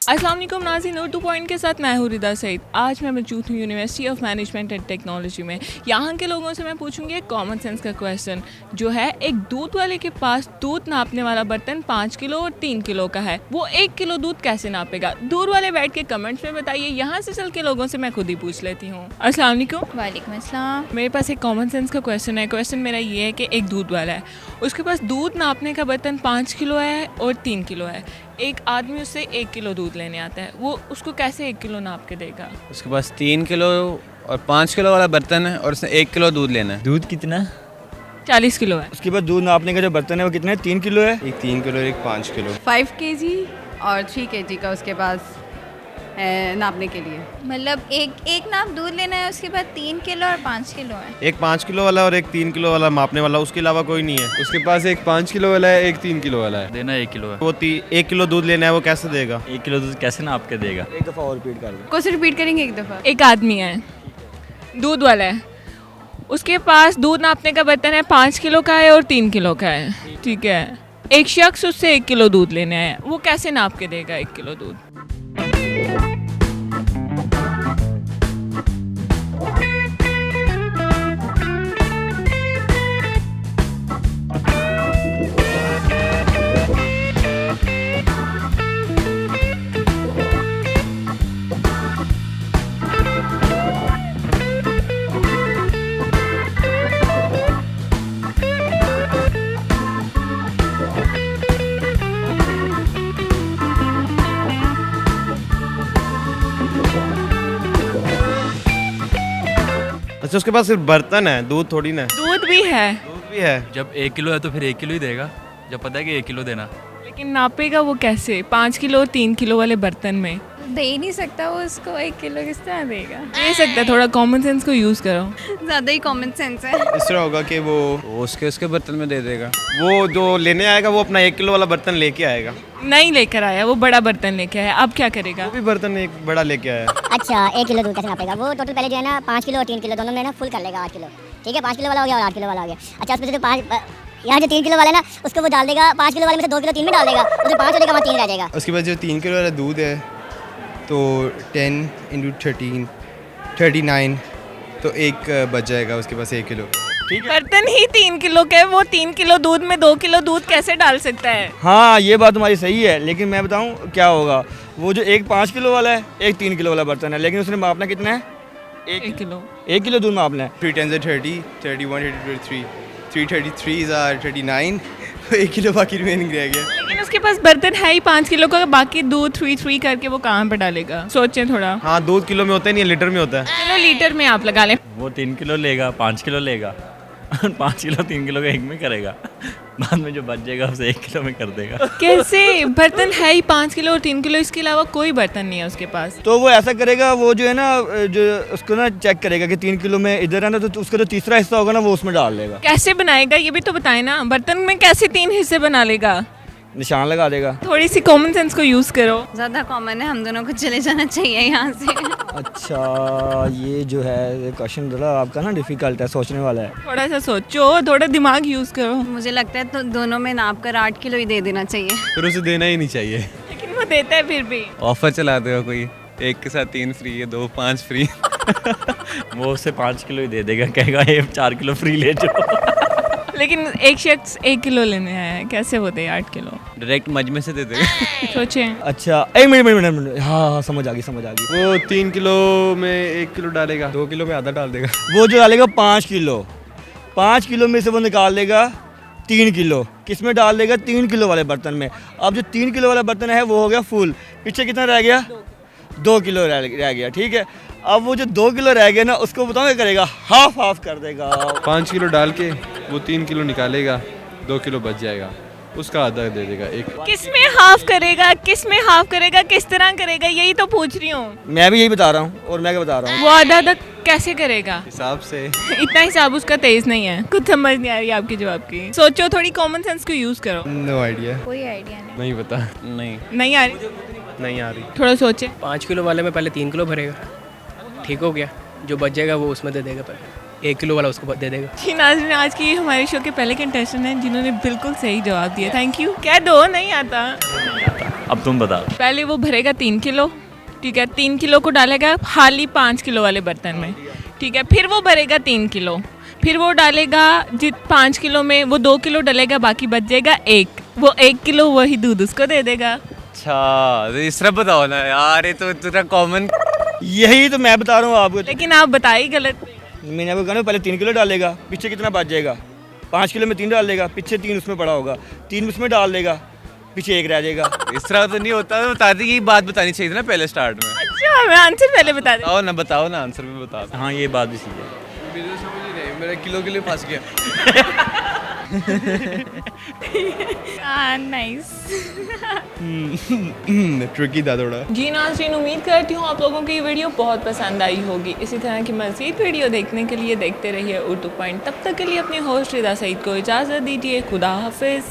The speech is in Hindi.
अस्सलाम वालेकुम नाज़रीन, और 2 पॉइंट के साथ मैं हूँ रिदा सईद। आज मैं मौजूद हूँ university of management and technology में। यहाँ के लोगों से मैं पूछूंगी एक कॉमन सेंस का क्वेश्चन, जो है एक दूध वाले के पास दूध नापने वाला बर्तन 5 किलो और 3 किलो का है, वो 1 किलो दूध कैसे नापेगा? दूर वाले बैठ के कमेंट्स में बताइए। यहाँ से चल के लोगों से मैं खुद ही पूछ लेती हूँ। अस्सलाम वालेकुम। वालेकुम अस्सलाम। मेरे पास एक कॉमन सेंस का क्वेश्चन है। क्वेश्चन मेरा ये है कि एक दूध वाला है, उसके पास दूध नापने का बर्तन 5 किलो है और 3 किलो है। एक आदमी उससे 1 किलो दूध लेने आता है, वो उसको कैसे 1 किलो नाप के देगा? उसके पास 3 किलो और 5 किलो वाला बर्तन है और उसने 1 किलो दूध लेना है। दूध कितना? 40 किलो है। उसके बाद दूध नापने का जो बर्तन है वो कितना है? 3 किलो है। एक 3 किलो और एक 5 किलो। 5 केजी और 3 केजी का उसके पास है नापने के लिए। मतलब एक नाप दूध लेना है, उसके बाद 3 किलो और 5 किलो है। एक 5 किलो वाला और एक 3 किलो वाला मापने वाला, उसके अलावा कोई नहीं है। उसके पास एक 5 किलो वाला है, एक 3 किलो वाला है। देना 1 किलो है। वो 1 किलो दूध लेना है, वो कैसे देगा? 1 किलो दूध कैसे नाप के देगा? एक दफ़ा और रिपीट कर दो। कुछ रिपीट करेंगे एक दफ़ा। एक आदमी है, दूध वाला है, उसके पास दूध नापने का बर्तन है 5 किलो का है और 3 किलो का है, ठीक है। एक शख्स उससे 1 किलो दूध लेने आया, वो कैसे नाप के देगा 1 किलो दूध? अच्छा, उसके पास सिर्फ बर्तन है, दूध थोड़ी ना है। दूध भी है, दूध भी है। जब 1 किलो है तो फिर 1 किलो ही देगा, जब पता है कि 1 किलो देना। लेकिन नापेगा वो कैसे 5 किलो और 3 किलो वाले बर्तन में? दे ही नहीं सकता वो, उसको 1 किलो किस तरह देगा? दे सकता है, थोड़ा कॉमन सेंस को यूज़ करो। ज़्यादा ही कॉमन सेंस है। इस तरह होगा कि वो उसके बर्तन में दे देगा। वो जो लेने आएगा वो अपना 1 किलो वाला बर्तन लेके आएगा। नहीं लेकर आया, वो बड़ा बर्तन लेके आया, अब क्या करेगा? वो भी बर्तन एक बड़ा लेके आया। अच्छा, 1 किलो दूध कैसे नापेगा? वो टोटल पहले जो है ना 5 किलो और 3 किलो दोनों में ना फुल कर लेगा 8 किलो, ठीक है। 5 किलो वाला हो गया और 8 किलो वाला हो गया। अच्छा, उसमें से जो 5 यहाँ जो 3 किलो वाला है ना, उसको वो डाल देगा 5 किलो वाले में से 2 किलो 3 में डाल देगा, उसे 5 हो जाएगा, वहाँ 3 रह जाएगा। उसके बाद जो 3 किलो वाला दूध है तो 10 × 13 39, तो एक बच जाएगा उसके पास 1 किलो। बर्तन ही 3 किलो के, वो 3 किलो दूध में 2 किलो दूध कैसे डाल सकता है? हाँ, ये बात तुम्हारी सही है, लेकिन मैं बताऊँ क्या होगा। वो जो एक 5 किलो वाला है, एक 3 किलो वाला बर्तन है, लेकिन उसने मापना कितना है? 1 किलो। 1 किलो दूध मापना है। 3 × 10 30 31 33 333 are 39, तो 1 किलो बाकी रिमेनिंग रह गया। लेकिन उसके पास बर्तन है ही 5 किलो का, बाकी दूध 3 करके वो कहाँ पे डालेगा? सोचें थोड़ा। हाँ, दूध किलो में होता है, नहीं लीटर में होता है। चलो लीटर में आप लगा लें। वो 3 किलो लेगा, 5 किलो लेगा, 5 किलो 3 किलो का एक में करेगा, बाद में जो बच जाएगा उसे 1 किलो में कर देगा। कैसे? बर्तन है ही 5 किलो और 3 किलो, इसके अलावा कोई बर्तन नहीं है उसके पास। तो वो ऐसा करेगा, वो जो है ना, जो उसको ना चेक करेगा कि 3 किलो में इधर है ना, तो उसका जो तीसरा हिस्सा होगा ना वो उसमें डाल देगा। कैसे बनाएगा ये भी तो बताए ना, बर्तन में कैसे 3 हिस्से बना लेगा? निशान लगा देगा। थोड़ी सी कॉमन सेंस को यूज़ करो। ज़्यादा कॉमन है, हम दोनों को चले जाना चाहिए यहाँ से। अच्छा, ये जो है क्वेश्चन थोड़ा आपका ना डिफिकल्ट है, सोचने वाला है। थोड़ा सा सोचो, थोड़ा दिमाग यूज़ करो। मुझे लगता है तो दोनों में नाप कर 8 किलो ही दे देना चाहिए। फिर उसे देना ही नहीं चाहिए। लेकिन वो देता है फिर भी। ऑफर चला देगा कोई, 1 के साथ 3 फ्री है, 2 5 फ्री। वो उसे 5 किलो ही दे देगा, कहेगा ये 4 किलो फ्री ले जाओ। लेकिन एक शख्स 1 किलो लेने आया है, कैसे वो दे 8 किलो? डायरेक्ट मजमे से दे देगा। सोचें। अच्छा, एक मिनट, हाँ समझ आ गई। वो 3 किलो में 1 किलो डालेगा, 2 किलो में आधा डाल देगा। वो जो डालेगा 5 किलो में से वो निकाल देगा 3 किलो, किस में डाल देगा? 3 किलो वाले बर्तन में। अब जो 3 किलो वाला बर्तन है वो हो गया फुल, पीछे कितना रह गया? 2 किलो रह गया, ठीक है। अब वो जो 2 किलो रह गया ना, उसको बताओ क्या करेगा? हाफ कर देगा। 5 किलो डाल के वो 3 किलो निकालेगा, 2 किलो बच जाएगा, उसका आधा दे देगा। एक किस में हाफ करेगा, किस तरह करेगा, यही तो पूछ रही हूँ। मैं भी यही बता रहा हूँ, और मैं क्या बता रहा हूँ। वो आधा कैसे करेगा? हिसाब से। इतना हिसाब उसका तेज नहीं है, कुछ समझ नहीं आ रही आपके जवाब की। सोचो, थोड़ी कॉमन सेंस को यूज़ करो। No idea. कोई आइडिया नहीं। नहीं पता। नहीं आ रही? नहीं आ रही। थोड़ा सोचे। 5 किलो वाले में पहले 3 किलो भरेगा, ठीक हो गया, जो बच जाएगा वो उसमें दे देगा, पहले 1 किलो वाला उसको दे देगा। जी नाज़रीन, आज की हमारे शो के पहले कंटेस्टेंट हैं जिन्होंने बिल्कुल सही जवाब दिया। Thank you. क्या दो नहीं आता। अब तुम बता। पहले वो भरेगा 3 किलो, ठीक है, 3 किलो को डालेगा खाली 5 किलो वाले बर्तन में, ठीक है, फिर वो भरेगा 3 किलो, फिर वो डालेगा 5 किलो में वो 2 किलो डालेगा, बाकी बच जाएगा 1, वो 1 किलो वही दूध उसको दे देगा। अच्छा तो इस तरह बताओ ना यार, ये तो इतना कॉमन। यही तो मैं बता रहा हूँ आपको। लेकिन आप बताइए गलत। मैंने आपको कहा ना, पहले 3 किलो डालेगा, पीछे कितना बच जाएगा? 5 किलो में 3 डाल देगा, पीछे 3 उसमें पड़ा होगा, 3 उसमें डाल देगा, पीछे 1 रह जाएगा। इस तरह तो नहीं होता, तो बताती कि बात बतानी चाहिए थी ना पहले स्टार्ट में। अच्छा मैं आंसर पहले बता दूं। बताओ ना आंसर में बता दो। हाँ ये बात भी सही है। मेरे समझ ही नहीं, मेरा किलो के लिए फंस गया। नाइस। ट्रिकी था थोड़ा। जी नाज़रीन, उम्मीद करती हूँ आप लोगों को ये वीडियो बहुत पसंद आई होगी। इसी तरह की मज़ीद वीडियो देखने के लिए देखते रहिए उर्दू पॉइंट। तब तक के लिए अपनी होस्ट रिदा सईद को इजाज़त दीजिए। खुदा हाफिज़।